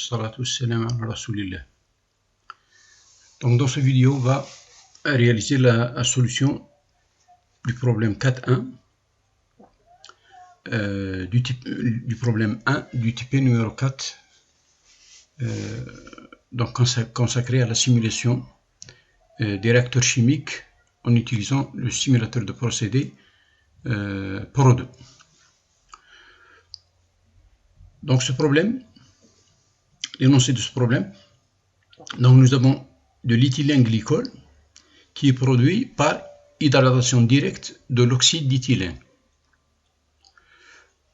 Salatu salam ala Rasulillah. Donc dans cette vidéo, on va réaliser la solution du problème 4.1 du problème 1 du type numéro 4 donc consacré à la simulation des réacteurs chimiques en utilisant le simulateur de procédés PRO2. Donc ce problème, l'énoncé de ce problème, donc nous avons de l'éthylène glycol qui est produit par hydratation directe de l'oxyde d'éthylène.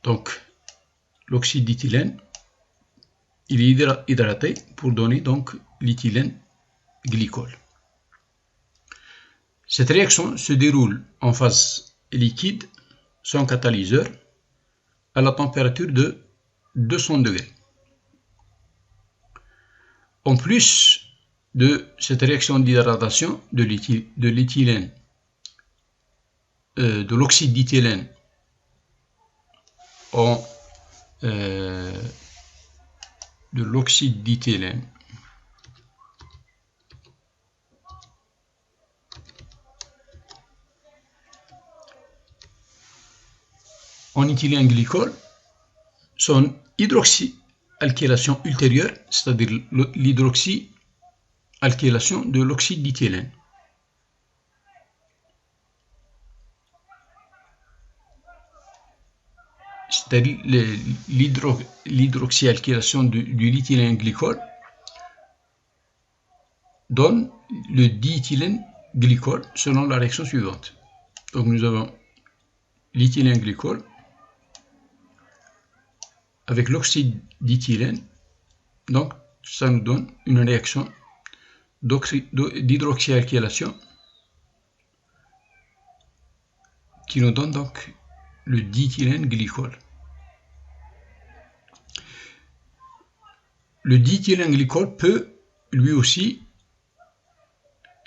Donc l'oxyde d'éthylène, il est hydraté pour donner donc l'éthylène glycol. Cette réaction se déroule en phase liquide sans catalyseur à la température de 200 degrés. En plus de cette réaction d'hydratation de l'éthylène, de l'oxyde d'éthylène en éthylène glycol, son hydroxyalkylation ultérieure, c'est-à-dire l'hydroxyalkylation de l'oxyde d'éthylène. C'est-à-dire l'hydroxyalkylation du l'éthylène glycol donne le diéthylène glycol selon la réaction suivante. Donc nous avons l'éthylène glycol avec l'oxyde d'éthylène, donc ça nous donne une réaction d'hydroxyalkylation qui nous donne donc le diéthylène glycol. Le diéthylène glycol peut lui aussi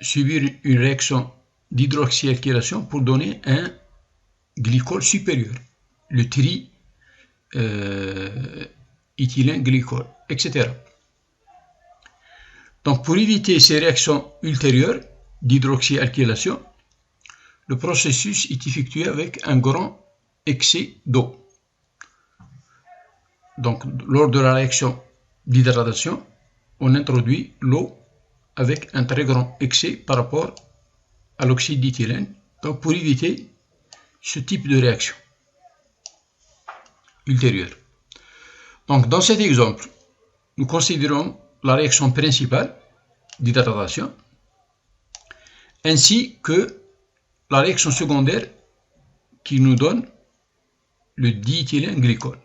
subir une réaction d'hydroxyalkylation pour donner un glycol supérieur, le éthylène glycol, etc. Donc pour éviter ces réactions ultérieures d'hydroxyalkylation, le processus est effectué avec un grand excès d'eau. Donc lors de la réaction d'hydratation, on introduit l'eau avec un très grand excès par rapport à l'oxyde d'éthylène, donc pour éviter ce type de réaction ultérieure. Donc dans cet exemple, nous considérons la réaction principale d'hydratation ainsi que la réaction secondaire qui nous donne le diéthylène glycol.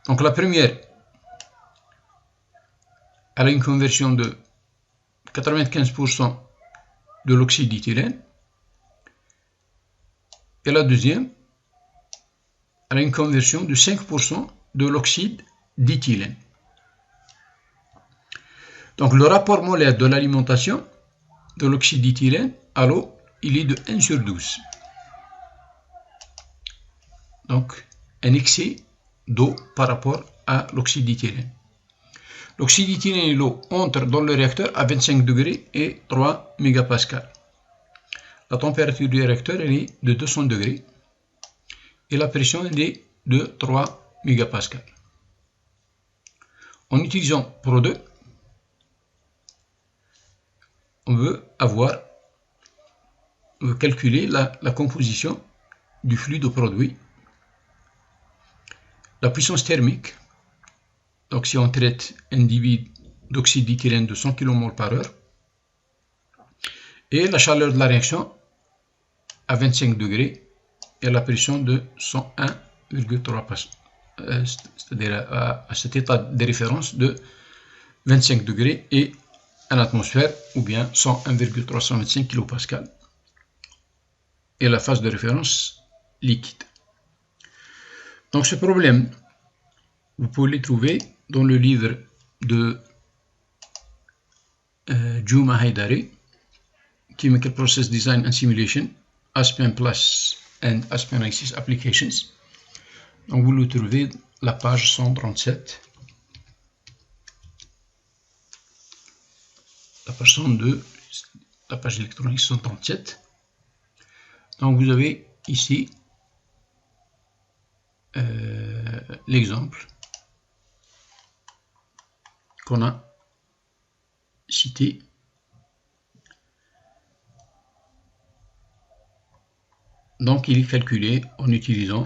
Donc la première, elle a une conversion de 95% de l'oxyde d'éthylène et la deuxième, elle a une conversion de 5% de l'oxyde d'éthylène. Donc le rapport molaire de l'alimentation de l'oxyde d'éthylène à l'eau, il est de 1/12. Donc un excès d'eau par rapport à l'oxyde d'éthylène. L'oxyde d'éthylène et l'eau entrent dans le réacteur à 25 degrés et 3 mégapascales. La température du réacteur elle est de 200 degrés et la pression elle est de 3 mégapascales. En utilisant PRO2, on veut calculer la composition du fluide produit, la puissance thermique, donc si on traite un débit d'oxyde d'éthylène de 100 kmol par heure, et la chaleur de la réaction à 25 degrés et la pression de 101,3 pascals, c'est-à-dire à cet état de référence de 25 degrés et en atmosphère, ou bien 101,325 kPa, et la phase de référence liquide. Donc ce problème, vous pouvez le trouver dans le livre de Juma Haidari, Chemical Process Design and Simulation, Aspen Plus and Aspen Axis Applications. Donc vous le trouvez la page 137. la page 102, la page électronique 137. Donc vous avez ici l'exemple qu'on a cité. Donc il est calculé en utilisant,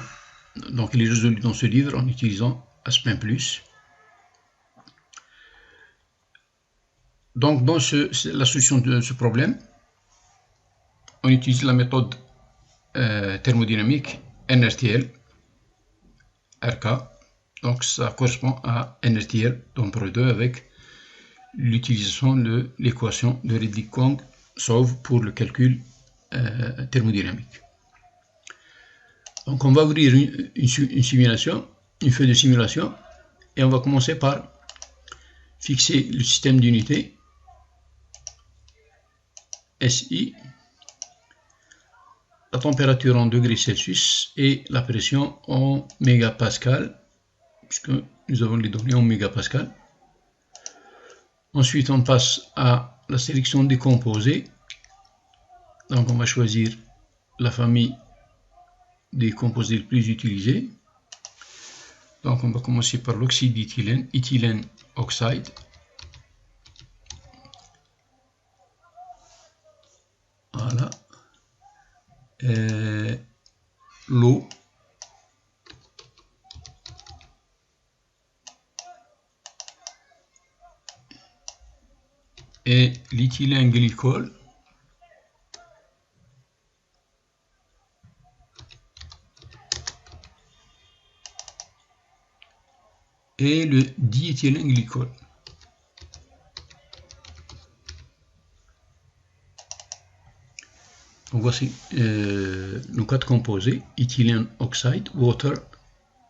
donc il est résolu dans ce livre en utilisant Aspin Plus. Donc dans la solution de ce problème, on utilise la méthode thermodynamique NRTL, RK. Donc ça correspond à NRTL nombre 2 avec l'utilisation de l'équation de Redlich-Kwong-Sauve pour le calcul thermodynamique. Donc on va ouvrir une simulation, une feuille de simulation, et on va commencer par fixer le système d'unité SI, la température en degrés Celsius et la pression en mégapascal, puisque nous avons les données en mégapascal. Ensuite, on passe à la sélection des composés. Donc, on va choisir la famille des composés les plus utilisés. Donc, on va commencer par l'oxyde d'éthylène, éthylène oxide. Voilà. L'eau. Et l'éthylène glycol. Et le diéthylène glycol. Donc voici nos quatre composés: éthylène oxide, water,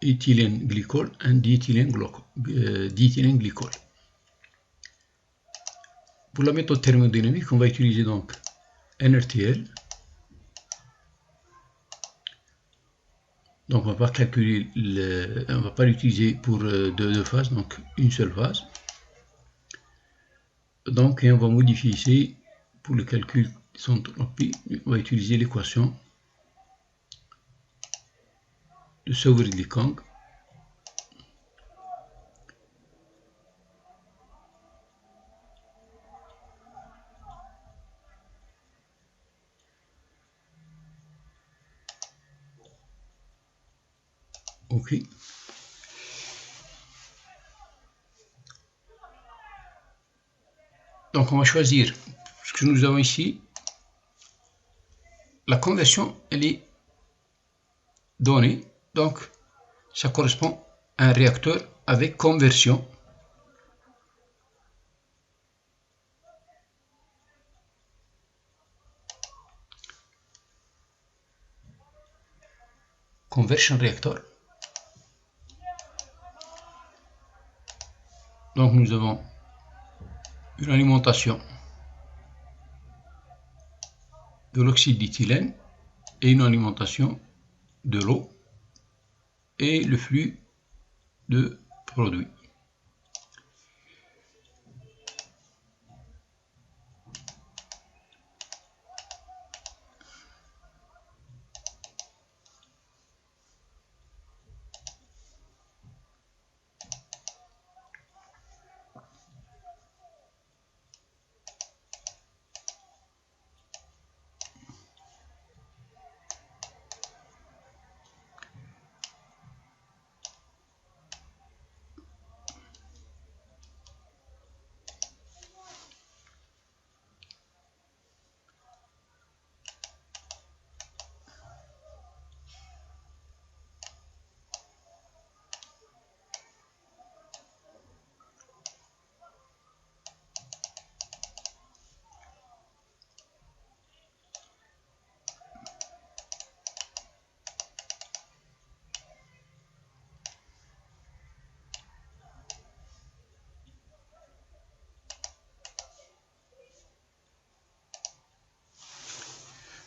éthylène glycol et diéthylène glycol. Pour la méthode thermodynamique, on va utiliser donc NRTL. Donc on va pas calculer, on va pas l'utiliser pour deux phases, donc une seule phase. Donc on va modifier ici pour le calcul des entropies, on va utiliser l'équation de Sauve-Redlich-Kwong. OK. Donc on va choisir ce que nous avons ici. La conversion, elle est donnée. Donc ça correspond à un réacteur avec conversion. Conversion reactor. Donc nous avons une alimentation de l'oxyde d'éthylène et une alimentation de l'eau et le flux de produits.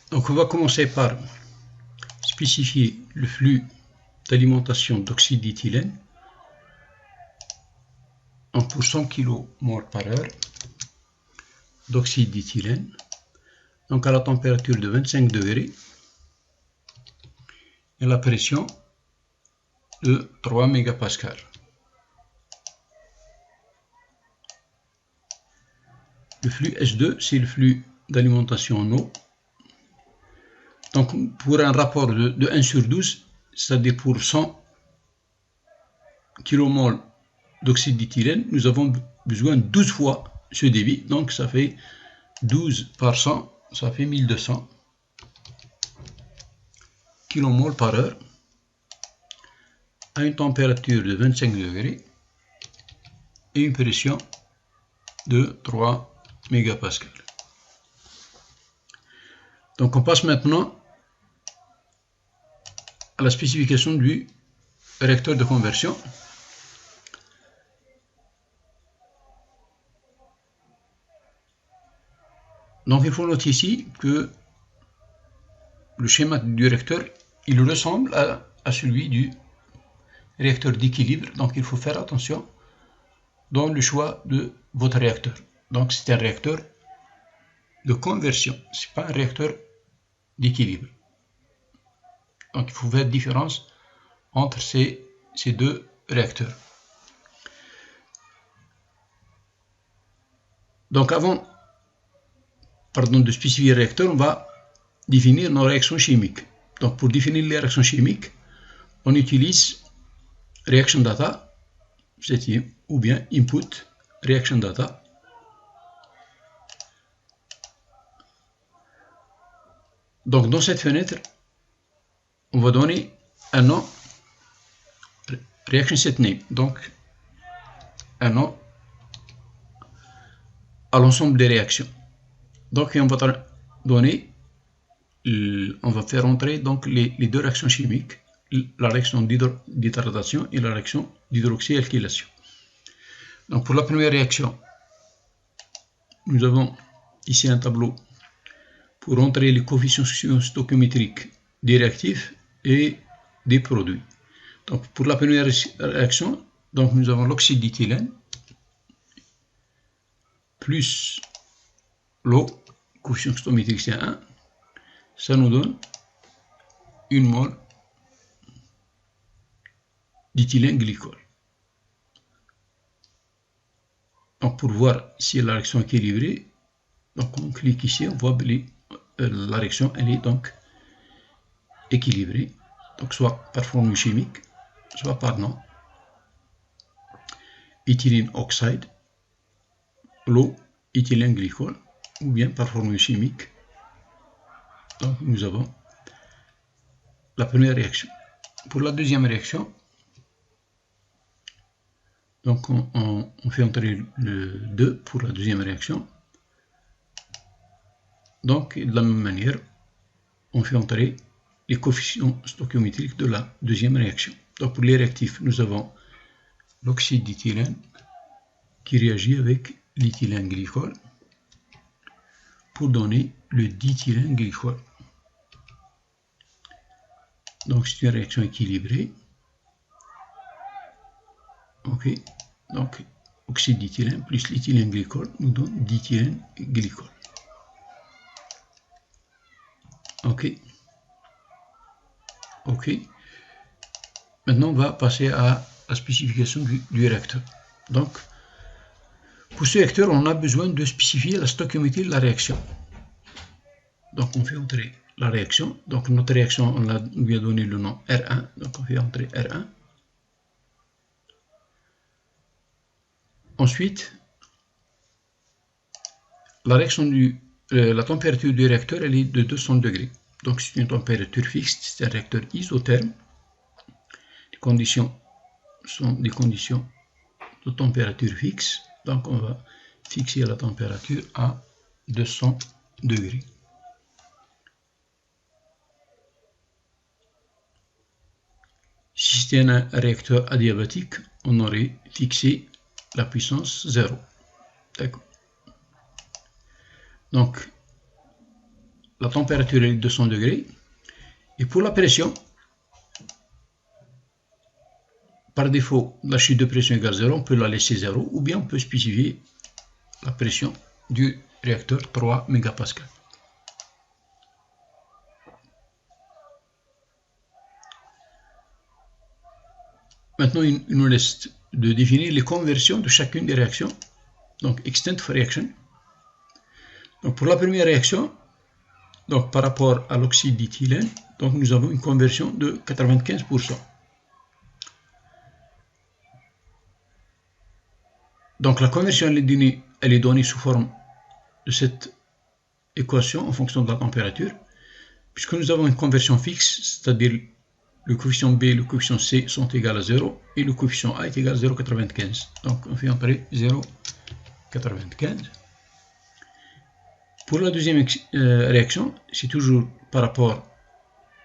Donc on va commencer par spécifier le flux d'alimentation d'oxyde d'éthylène en pour 100 kmol/h. d'oxyde d'éthylène, donc à la température de 25 degrés et la pression de 3 mégapascales. Le flux S2, c'est le flux d'alimentation en eau. Donc pour un rapport de 1 sur 12, c'est-à-dire pour 100 kmol d'oxyde d'éthylène, nous avons besoin de 12 fois ce débit. Donc ça fait 12 par 100, ça fait 1200 kmol par heure à une température de 25 degrés et une pression de 3 mégapascales. Donc on passe maintenant à la spécification du réacteur de conversion. Donc il faut noter ici que le schéma du réacteur, il ressemble à celui du réacteur d'équilibre. Donc il faut faire attention dans le choix de votre réacteur. Donc c'est un réacteur de conversion, ce n'est pas un réacteur d'équilibre. Donc il faut faire différence entre ces deux réacteurs. Donc avant de spécifier le réacteur, on va définir nos réactions chimiques. Donc pour définir les réactions chimiques, on utilise reaction data, c'est-à-dire ou bien input reaction data. Donc dans cette fenêtre, on va donner un nom, reaction set name, donc un nom à l'ensemble des réactions. Donc on va donner, on va faire entrer donc les deux réactions chimiques, la réaction d'hydratation et la réaction d'hydroxyalkylation. Donc pour la première réaction, nous avons ici un tableau pour entrer les coefficients stoichiométriques des réactifs et des produits. Donc pour la première réaction, donc nous avons l'oxyde d'éthylène plus l'eau, coefficient stoichiométrique c'est 1, ça nous donne une mole d'éthylène glycol. Donc pour voir si la réaction est équilibrée, donc on clique ici, on voit la réaction elle est donc équilibrée, donc soit par formule chimique, soit par nom. Éthylène oxyde, l'eau, éthylène glycol, ou bien par formule chimique. Donc nous avons la première réaction. Pour la deuxième réaction, donc on fait entrer le 2 pour la deuxième réaction. Donc de la même manière, on fait entrer les coefficients stoichiométriques de la deuxième réaction. Donc pour les réactifs, nous avons l'oxyde d'éthylène qui réagit avec l'éthylène glycol pour donner le d'éthylène glycol. Donc c'est une réaction équilibrée. Ok, donc oxyde d'éthylène plus l'éthylène glycol nous donne d'éthylène glycol. Ok. Ok. Maintenant on va passer à la spécification du réacteur. Donc pour ce réacteur, on a besoin de spécifier la stoichiométrie de la réaction. Donc on fait entrer la réaction. Donc notre réaction, on lui a donné le nom R1. Donc on fait entrer R1. Ensuite, la température du réacteur elle est de 200 degrés. Donc c'est une température fixe, c'est un réacteur isotherme. Les conditions sont des conditions de température fixe. Donc on va fixer la température à 200 degrés. Si c'était un réacteur adiabatique, on aurait fixé la puissance 0. D'accord. Donc la température est de 200 degrés. Et pour la pression, par défaut, la chute de pression égale 0, on peut la laisser 0, ou bien on peut spécifier la pression du réacteur 3 mégapascales. Maintenant, il nous reste de définir les conversions de chacune des réactions. Donc, extent of reaction. Donc, pour la première réaction, donc par rapport à l'oxyde d'éthylène, donc nous avons une conversion de 95%. Donc, la conversion elle est donnée sous forme de cette équation en fonction de la température, puisque nous avons une conversion fixe, c'est-à-dire le coefficient B et le coefficient C sont égaux à 0 et le coefficient A est égal à 0,95. Donc on fait entrer 0,95. Pour la deuxième réaction, c'est toujours par rapport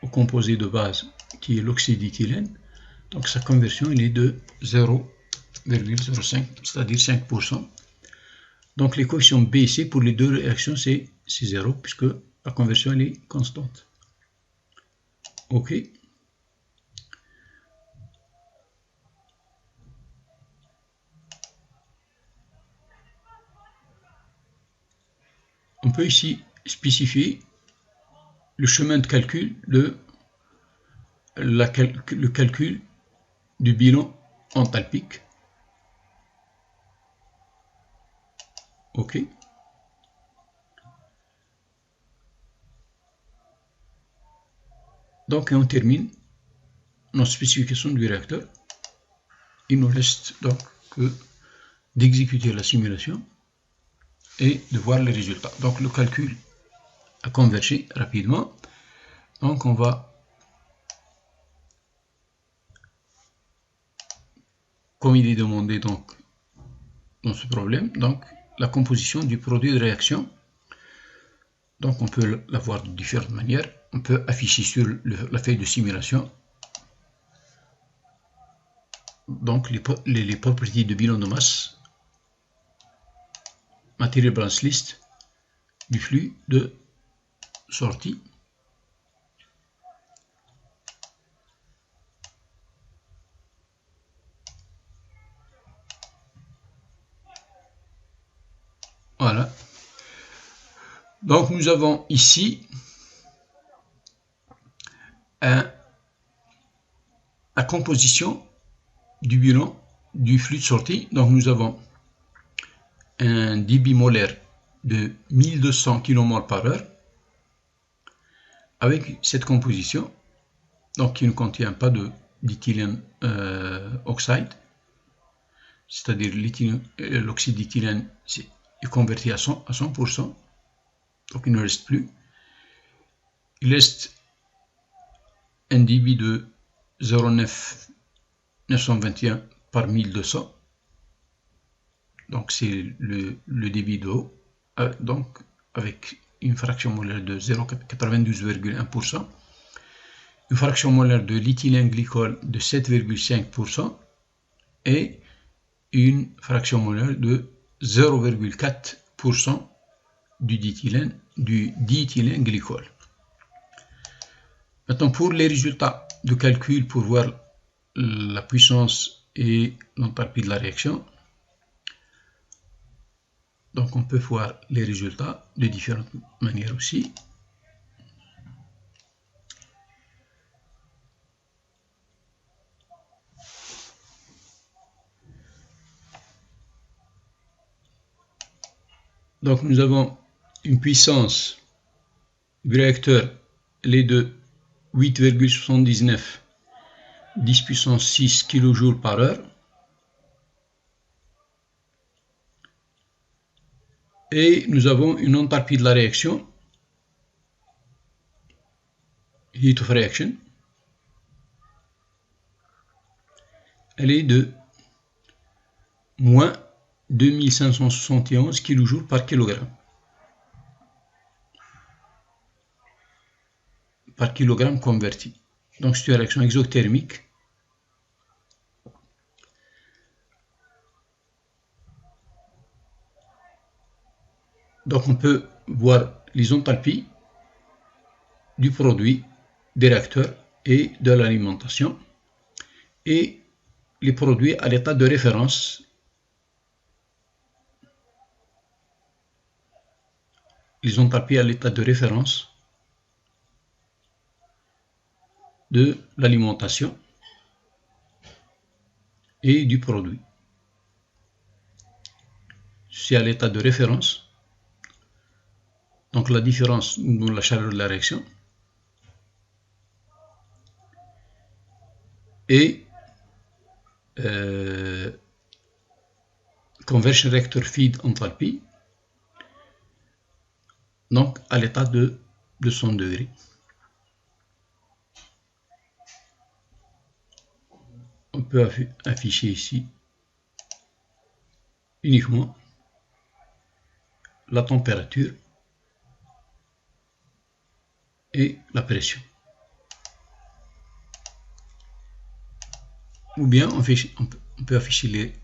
au composé de base qui est l'oxyde d'éthylène. Donc sa conversion elle est de 0,05, c'est-à-dire 5%. Donc les coefficients B et C pour les deux réactions c'est 0 puisque la conversion elle est constante. OK. On peut ici spécifier le chemin de calcul de le calcul du bilan enthalpique. OK. Donc on termine notre spécification du réacteur. Il nous reste donc que d'exécuter la simulation et de voir les résultats. Donc le calcul a convergé rapidement. Donc on va, comme il est demandé donc dans ce problème, donc la composition du produit de réaction. Donc on peut la voir de différentes manières. On peut afficher sur la feuille de simulation donc les propriétés de bilan de masse, material balance list du flux de sortie. Voilà. Donc nous avons ici la composition du bilan du flux de sortie. Donc nous avons un débit molaire de 1200 kmol par heure avec cette composition, donc qui ne contient pas d'éthylène oxyde, c'est-à-dire l'oxyde d'éthylène est converti à 100%, donc il ne reste plus. Il reste un débit de 0,921 par 1200, donc c'est le débit d'eau, donc avec une fraction molaire de 0,92,1%, une fraction molaire de l'éthylène glycol de 7,5% et une fraction molaire de 0,4% du diéthylène glycol. Maintenant, pour les résultats de calcul pour voir la puissance et l'enthalpie de la réaction, donc on peut voir les résultats de différentes manières aussi. Donc nous avons une puissance du réacteur, elle est de 8,79 10 puissance 6 kJ par heure. Et nous avons une enthalpie de la réaction, heat of reaction, elle est de moins 2571 kJ par kilogramme. Par kilogramme converti. Donc c'est une réaction exothermique. Donc on peut voir les enthalpies du produit, des réacteurs et de l'alimentation et les produits à l'état de référence. les enthalpies à l'état de référence de l'alimentation et du produit. C'est à l'état de référence, donc la différence de la chaleur de la réaction, et conversion reactor feed enthalpie, donc à l'état de 200 degrés. On peut afficher ici uniquement la température et la pression. Ou bien on peut afficher les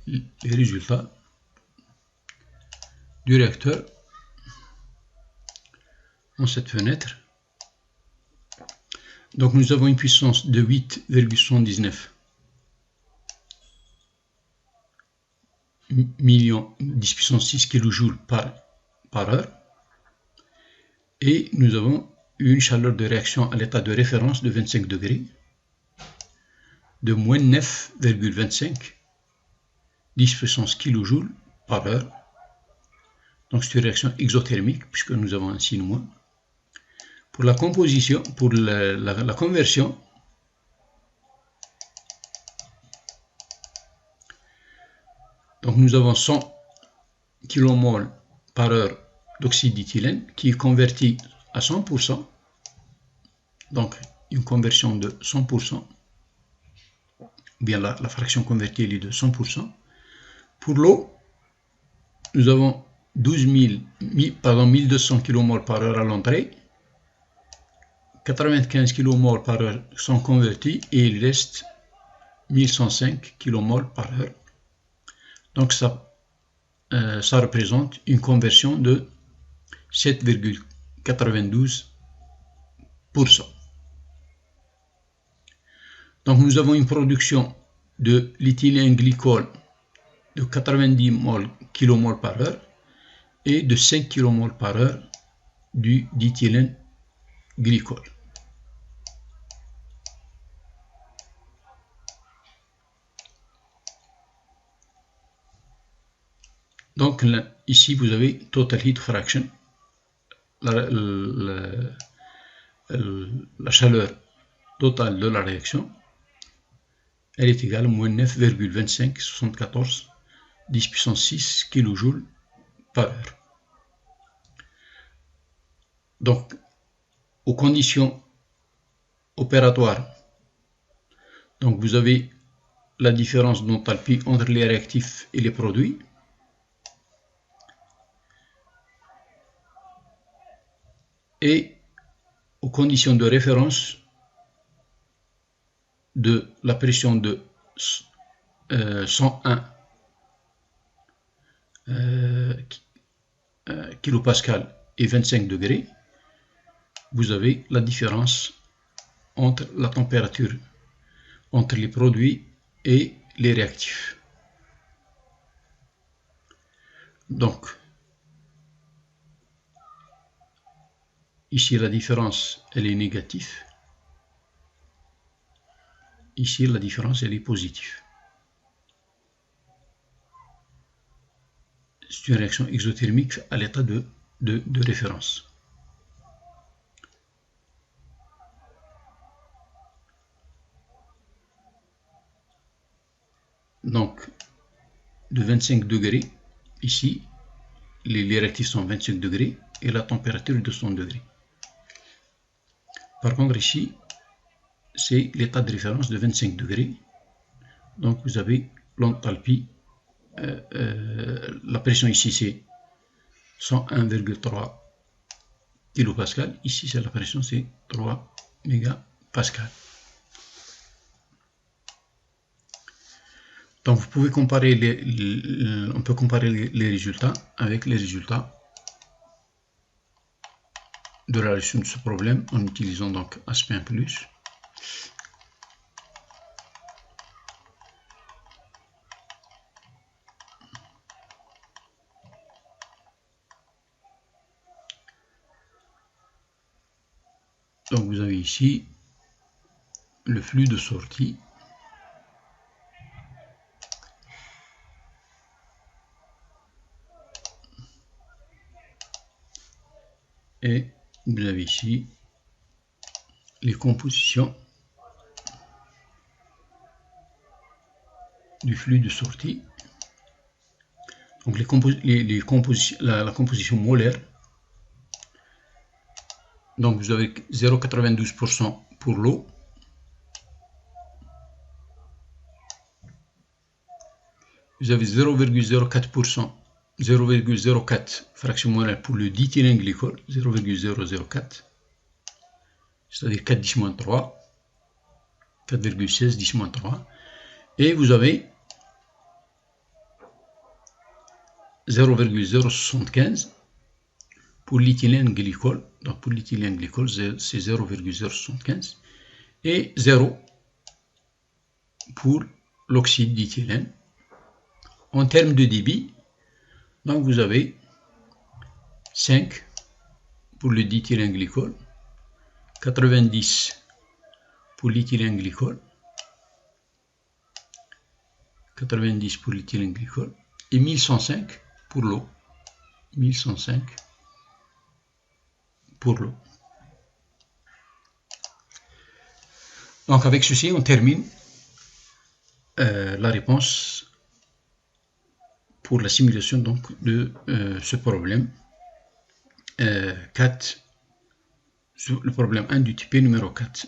résultats du réacteur dans cette fenêtre. Donc nous avons une puissance de 8,79 millions 10 puissance 6 kJ par heure. Et nous avons une chaleur de réaction à l'état de référence de 25 degrés de moins 9,25 10 puissance kJ par heure. Donc c'est une réaction exothermique puisque nous avons un signe moins. Pour la composition, pour la conversion, donc nous avons 100 kmol par heure d'oxyde d'éthylène qui est converti à 100%, donc une conversion de 100%, ou bien la fraction convertie est de 100%. Pour l'eau, nous avons 1200 kmol par heure à l'entrée, 95 kmol par heure sont convertis et il reste 1105 kmol par heure. Donc ça représente une conversion de 7,92%. Donc nous avons une production de l'éthylène glycol de 90 kmol par heure et de 5 kmol par heure d'éthylène glycol. Donc là, ici vous avez total heat fraction, la chaleur totale de la réaction, elle est égale à moins 9,2574 10 puissance 6 kJ par heure. Donc, aux conditions opératoires, donc vous avez la différence d'enthalpie entre les réactifs et les produits. Et aux conditions de référence de la pression de 101 kilopascal et 25 degrés, vous avez la différence entre la température entre les produits et les réactifs. Donc, ici la différence elle est négative, ici la différence elle est positive. C'est une réaction exothermique à l'état de référence. Donc, de 25 degrés, ici, les réactifs sont 25 degrés et la température est de 100 degrés. Par contre, ici, c'est l'état de référence de 25 degrés. Donc, vous avez l'enthalpie. La pression ici, c'est 101,3 kPa. Ici, c'est la pression, c'est 3 mégapascal. Donc, vous pouvez comparer on peut comparer les résultats avec les résultats de la résolution de ce problème en utilisant donc Aspen+. Donc vous avez ici le flux de sortie. Et vous avez ici les compositions du flux de sortie. Donc la composition molaire. Donc vous avez 0,92% pour l'eau. Vous avez 0,04%, 0,04 fraction molaire pour le diéthylène-glycol, 0,004, c'est-à-dire 4 10-3, 4,16 10-3. Et vous avez 0,075 pour l'éthylène-glycol. Donc pour l'éthylène-glycol, c'est 0,075 et 0 pour l'oxyde d'éthylène. En termes de débit, donc vous avez 5 pour le diéthylène-glycol, 90 pour l'éthylène-glycol, 90 pour l'éthylène-glycol et 1105 pour l'eau. 1105 pour l'eau. Donc avec ceci, on termine la réponse pour la simulation donc de ce problème 4, le problème 1 du type numéro 4.